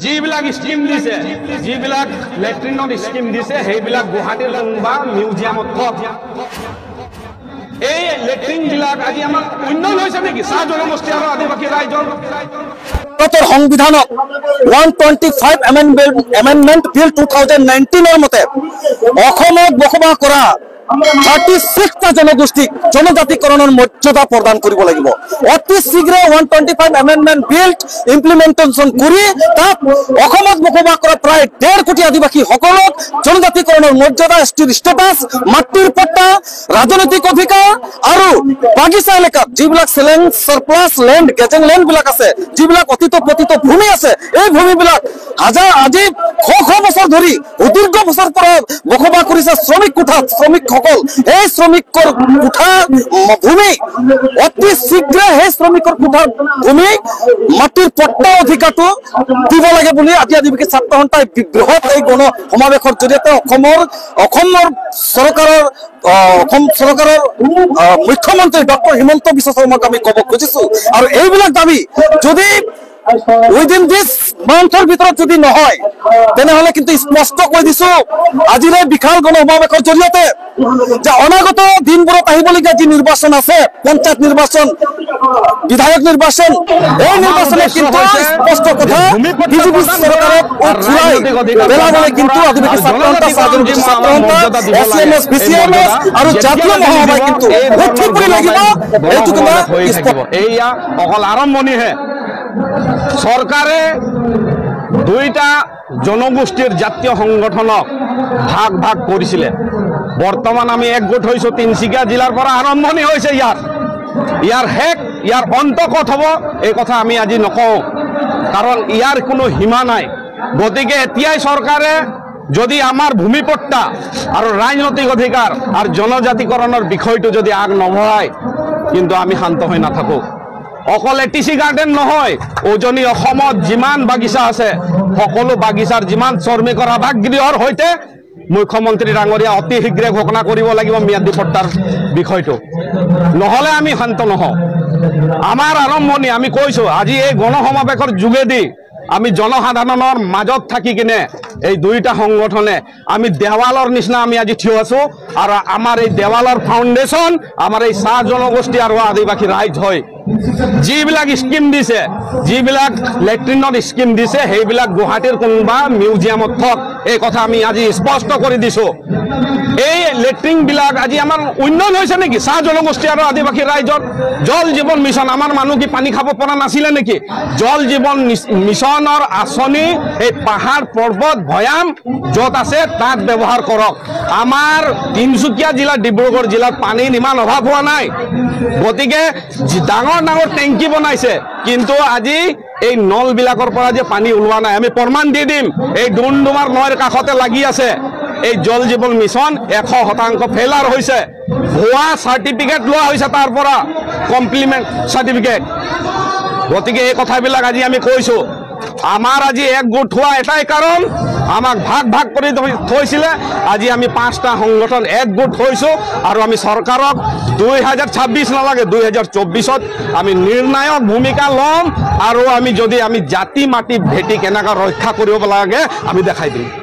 যিবিলাক স্কিম দিছে, যিবিলাক লেট্ৰিনত স্কিম দিছে, সেইবিলাক গুৱাহাটীৰ কোনোবা মিউজিয়ামত থক। এই লেট্ৰিন বিলাক আজি আমাৰ উন্নয়ন হৈছে নেকি চাহ জনগোষ্ঠী আৰু আদিবাসী ৰাইজৰ? ভাৰতৰ সংবিধানত 125 এমেণ্ডমেণ্ট বিল 2019 মতে অসমত বসবাস কৰা 36টা জনগোষ্ঠীক জনজাতিকৰণৰ মৰ্যাদা প্ৰদান কৰিব লাগিব। অতি শীঘ্ৰে 125 এমেণ্ডমেণ্ট বিল ইমপ্লিমেণ্টেশ্যন কৰি তাত অসমত বসবাস কৰা প্ৰায় 1.5 কোটি আদিবাসীসকলক জনজাতিকৰণৰ মৰ্যাদা, ষ্টেটাছ, মাটিৰ পট্টা, ৰাজনৈতিক অধিকাৰ আৰু বাগিচা এলেকাত যিবিলাক চেলেঞ্জ সাৰপ্লাছ লেণ্ড, গেজেং লেণ্ড বিলাক আছে, যিবিলাক অতীত পতিত ভূমি আছে, এই ভূমিবিলাক আজি শ বছৰ ধৰি সুদীৰ্ঘ বছৰ পৰা বসবাস কৰিছে শ্ৰমিক কোঠাত শ্ৰমিকসকল। এই শ্ৰমিকৰ কোঠা ভূমি অতি শীঘ্ৰে সেই শ্ৰমিকৰ কোঠা ভূমি মাটিৰ পট্টা অধিকাৰটো দিব লাগে বুলি আজি আদিবাসী ছাত্ৰ সন্থাই বৃহৎ এই গণ সমাৱেশৰ জৰিয়তে অসমৰ চৰকাৰৰ মুখ্যমন্ত্ৰী ডক্টৰ হিমন্ত বিশ্ব শৰ্মাক আমি ক'ব খুজিছো। আৰু এইবিলাক দাবী যদি উইদিন দিস মান্থৰ ভিতৰত যদি নহয়, তেনেহলে কিন্তু স্পষ্ট কৈ দিছো আজিৰ এই বিশাল গণ সমাৱেশৰ জৰিয়তে যে অনাগত দিনবোৰত আহিবলগীয়া যি নিৰ্বাচন আছে, পঞ্চায়ত নিৰ্বাচন, বিধায়ক নিৰ্বাচন, এই নিৰ্বাচনে কিন্তু স্পষ্ট কথা বিজেপি চৰকাৰক ঘূৰাই পেলাবলৈ কিন্তু আদিবাসী ছাত্ৰ সন্থা, এছএমএছ, বিচিএমএছ আৰু জাতীয় মহাসভাই কিন্তু উঠি পৰি লাগিব। এইটো এয়া অকল আৰম্ভণিহে। চৰকাৰে দুইটা জনগোষ্ঠীৰ জাতীয় সংগঠনক ভাগ ভাগ কৰিছিলে। বৰ্তমান আমি একগোট হৈছো। তিনিচুকীয়া জিলাৰ পৰা আৰম্ভণি হৈছে ইয়াৰ শেষ, ইয়াৰ অন্ত ক'ত হ'ব এই কথা আমি আজি নকওঁ, কাৰণ ইয়াৰ কোনো সীমা নাই। গতিকে এতিয়াই চৰকাৰে যদি আমাৰ ভূমিপট্টা আৰু ৰাজনৈতিক অধিকাৰ আৰু জনজাতিকৰণৰ বিষয়টো যদি আগ নবঢ়ায়, কিন্তু আমি শান্ত হৈ নাথাকো। অকল এটিচি গাৰ্ডেন নহয়, উজনি অসমত যিমান বাগিচা আছে, সকলো বাগিচাৰ যিমান শ্ৰমিকৰ আৱাসগৃহৰ সৈতে মুখ্যমন্ত্ৰী ডাঙৰীয়া অতি শীঘ্ৰে ঘোষণা কৰিব লাগিব ম্যাদী পট্টাৰ বিষয়টো, নহ'লে আমি শান্ত নহওঁ। আমাৰ আৰম্ভণি আমি কৈছো আজি এই গণ সমাৱেশৰ যোগেদি আমি জনসাধাৰণৰ মাজত থাকি কিনে এই দুইটা সংগঠনে আমি দেৱালৰ নিচিনা আমি আজি থিয় আছো। আৰু আমাৰ এই দেৱালৰ ফাউণ্ডেশ্যন আমাৰ এই চাহ জনগোষ্ঠী আৰু আদিবাসী ৰাইজ হয়। যিবিলাক স্কিম দিছে, যিবিলাক লেট্ৰিনত স্কিম দিছে, সেইবিলাক গুৱাহাটীৰ কোনোবা মিউজিয়ামত থক। এই কথা আমি আজি স্পষ্ট কৰি দিছো। এই লেট্ৰিন বিলাক আজি আমাৰ উন্নয়ন হৈছে নেকি চাহ জনগোষ্ঠী আৰু আদিবাসী ৰাইজৰ? জল জীৱন মিছন, আমাৰ মানুহ কি পানী খাব পৰা নাছিলে নেকি? জল জীৱন মিছনৰ আঁচনি এই পাহাৰ পৰ্বত ভৈয়াম য'ত আছে তাত ব্যৱহাৰ কৰক। আমাৰ তিনিচুকীয়া জিলা, ডিব্ৰুগড় জিলাত পানীৰ ইমান অভাৱ হোৱা নাই। গতিকে ডাঙৰ ডাঙৰ টেংকি বনাইছে, কিন্তু আজি এই নলবিলাকৰ পৰা যে পানী ওলোৱা নাই, আমি প্ৰমাণ দি দিম। এই ডুমডুমাৰ নৈৰ কাষতে লাগি আছে এই জল জীৱন মিছন 100% ফেইলাৰ হৈছে। ভুৱা চাৰ্টিফিকেট লোৱা হৈছে তাৰ পৰা, কমপ্লিমেণ্ট চাৰ্টিফিকেট। গতিকে এই কথাবিলাক আজি আমি কৈছো। আমাৰ আজি একগোট হোৱা এটাই কাৰণ, আমাক ভাগ ভাগ কৰি থৈছিলে। আজি আমি 5টা সংগঠন একগোট হৈছো আৰু আমি চৰকাৰক 2026 নালাগে 2024ত আমি নিৰ্ণায়ক ভূমিকা ল'ম। আৰু আমি জাতি মাটি ভেটি কেনেকৈ ৰক্ষা কৰিব লাগে আমি দেখাই দিম।